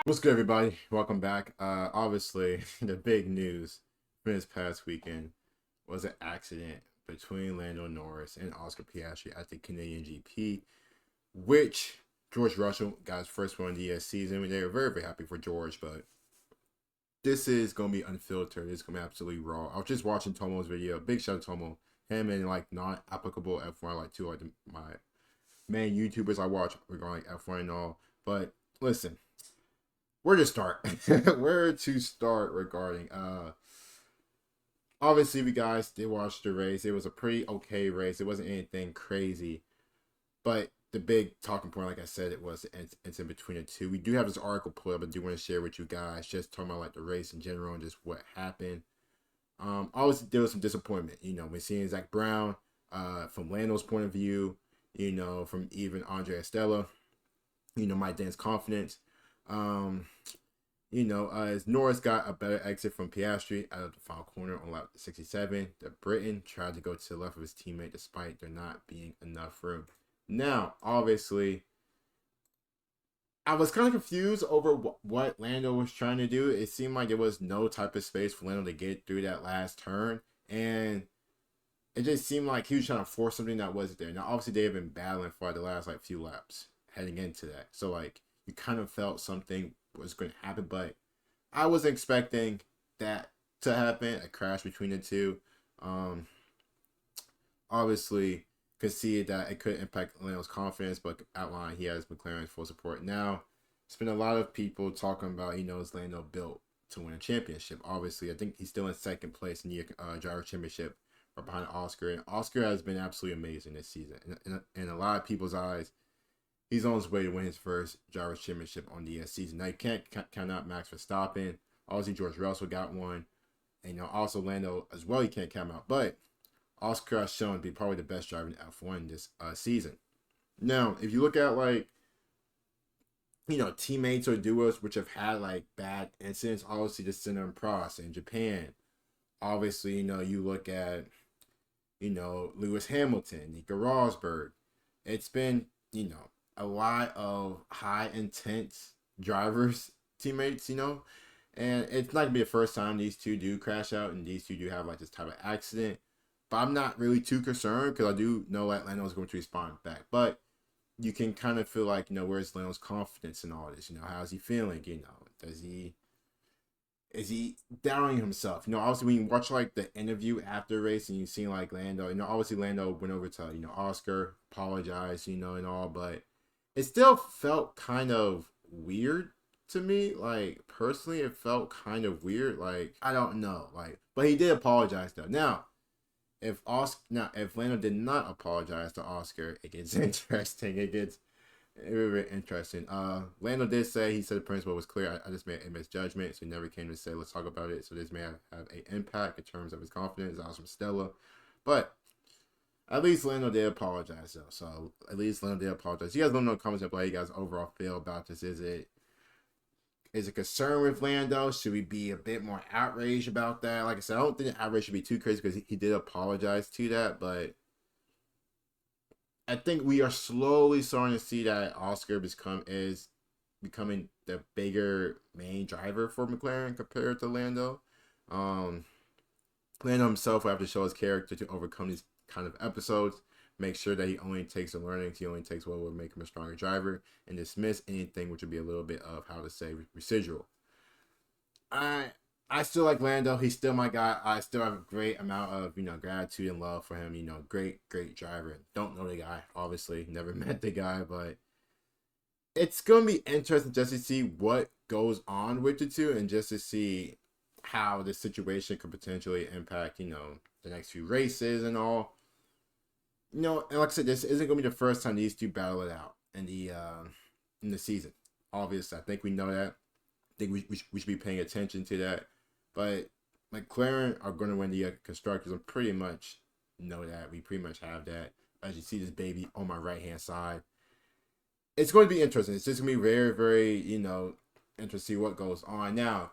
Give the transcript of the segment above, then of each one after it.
What's good, everybody? Welcome back. Obviously, the big news from this past weekend was an accident between Lando Norris and Oscar Piastri at the Canadian GP, which George Russell got his first one of the season. They were very, very happy for George, but this is going to be unfiltered. It's going to be absolutely raw. I was just watching Tomo's video. Big shout out to Tomo. Him and like non applicable F1, like two of my main YouTubers I watch regarding F1 and all. But listen, where to start? Where to start regarding obviously we guys did watch the race. It was a pretty okay race. It wasn't anything crazy. But the big talking point, like I said, it's in between the two. We do have this article pulled up, but I do want to share with you guys, just talking about like the race in general and just what happened. Obviously there was some disappointment, we're seeing Zach Brown, from Lando's point of view, from even Andre Estella, might dance confidence. Um, as Norris got a better exit from Piastri out of the final corner on lap 67, the Briton tried to go to the left of his teammate despite there not being enough room. Now, obviously, I was kind of confused over what Lando was trying to do. It seemed like there was no type of space for Lando to get through that last turn, and it just seemed like he was trying to force something that wasn't there. Now, obviously, they have been battling for the last like few laps heading into that, so like you kind of felt something was going to happen, but I was expecting that to happen, a crash between the two. Um, Obviously, conceded that it could impact Lionel's confidence, but outlined he has McLaren's full support. Now, it's been a lot of people talking about, is Lando built to win a championship? Obviously, I think he's still in second place in the driver championship, right behind Oscar. And Oscar has been absolutely amazing this season. In a lot of people's eyes, he's on his way to win his first driver's championship on the season. Now, you can't count out Max Verstappen. Obviously, George Russell got one. And, also Lando as well, you can't count out. But Oscar has shown to be probably the best driver in F1 this season. Now, if you look at like, teammates or duos which have had like bad incidents, obviously the Senna and Prost in Japan. Obviously, you look at, Lewis Hamilton, Nico Rosberg. It's been, a lot of high intense drivers, teammates, and it's not gonna be the first time these two do crash out and these two do have like this type of accident. But I'm not really too concerned because I do know that Lando is going to respond back. But you can kind of feel like, where's Leon's confidence in all this? How's he feeling? Does he is he doubting himself? Obviously when you watch like the interview after the race and you see like Lando, obviously Lando went over to, Oscar, apologized, and all, but it still felt kind of weird to me. Like personally, it felt kind of weird. Like, I don't know. Like, but he did apologize though. If Lando did not apologize to Oscar, it gets interesting. It gets very, very interesting. Lando did say he said the principle was clear. I just made a misjudgment, so he never came to say let's talk about it. So this may have an impact in terms of his confidence. I was from Stella, but at least Lando did apologize though. So at least Lando did apologize. You guys don't know in the comments how you guys overall feel about this. Is it concern with Lando? Should we be a bit more outraged about that? Like I said, I don't think the outrage should be too crazy because he did apologize to that, but I think we are slowly starting to see that Oscar is becoming the bigger main driver for McLaren compared to Lando. Um, Lando himself will have to show his character to overcome these kind of episodes. Make sure that he only takes the learnings, he only takes what will make him a stronger driver, and dismiss anything which would be a little bit of how to say residual. I I still like Lando. He's still my guy. I still have a great amount of gratitude and love for him. Great driver. Don't know the guy, obviously, never met the guy, but it's gonna be interesting just to see what goes on with the two and just to see how this situation could potentially impact the next few races and all. And like I said, this isn't gonna be the first time these two battle it out in the season. Obviously, I think we know that. I think we should be paying attention to that. But McLaren are going to win the constructors. I pretty much know that. We pretty much have that. As you see this baby on my right hand side, it's going to be interesting. It's just going to be very, very, interesting to see what goes on. Now,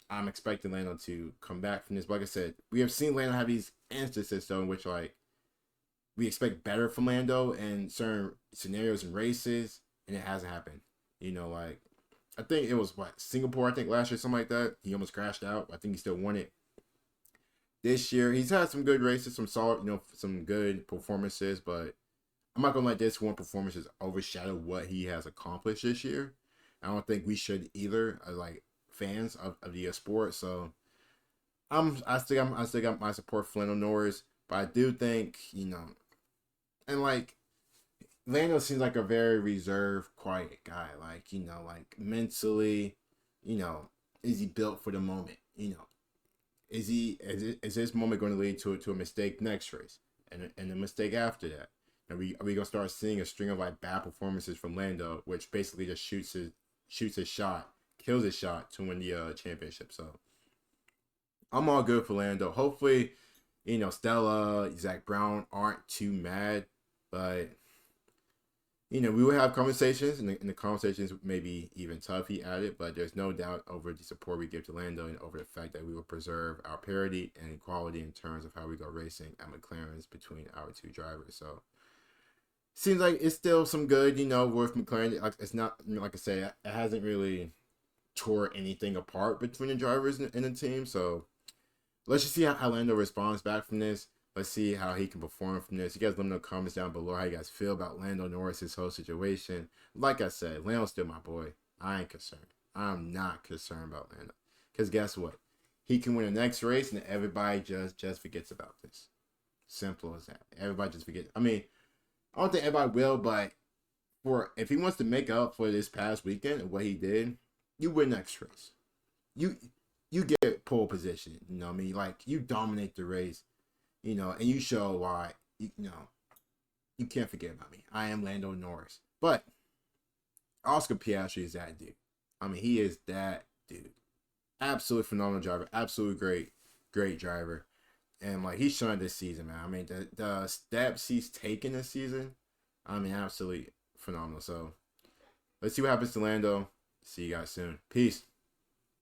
I'm expecting Lando to come back from this. But like I said, we have seen Lando have these instances, though, in which, like, we expect better from Lando in certain scenarios and races, and it hasn't happened. Like, I think it was what Singapore. I think last year, something like that. He almost crashed out. I think he still won it this year. He's had some good races, some solid, some good performances. But I'm not gonna let this one performance overshadow what he has accomplished this year. I don't think we should either, as like fans of the sport. So I still got my support for Lando Norris, but I do think and like Lando seems like a very reserved, quiet guy. Like like mentally, you know, is he built for the moment? Is this moment going to lead to a mistake next race and a mistake after that? Are we gonna start seeing a string of like bad performances from Lando, which basically just shoots his shot, kills his shot to win the championship? So I'm all good for Lando. Hopefully, Stella, Zach Brown aren't too mad, but we will have conversations, and the conversations may be even tough, he added, but there's no doubt over the support we give to Lando and over the fact that we will preserve our parity and equality in terms of how we go racing at McLaren's between our two drivers. So, seems like it's still some good, with McLaren. Like, it's not, like I say, it hasn't really tore anything apart between the drivers and the team. So, let's just see how Lando responds back from this. Let's see how he can perform from this. You guys let me know in the comments down below how you guys feel about Lando Norris's whole situation. Like I said, Lando's still my boy. I ain't concerned. I'm not concerned about Lando. Because guess what? He can win the next race and everybody just forgets about this. Simple as that. Everybody just forgets. I mean, I don't think everybody will, but if he wants to make up for this past weekend and what he did, you win next race. You get pole position. You know what I mean? Like, you dominate the race. And you show why, you can't forget about me. I am Lando Norris. But Oscar Piastri is that dude. I mean, he is that dude. Absolutely phenomenal driver. Absolutely great driver. And, like, he's showing this season, man. I mean, the steps he's taken this season, I mean, absolutely phenomenal. So, let's see what happens to Lando. See you guys soon. Peace.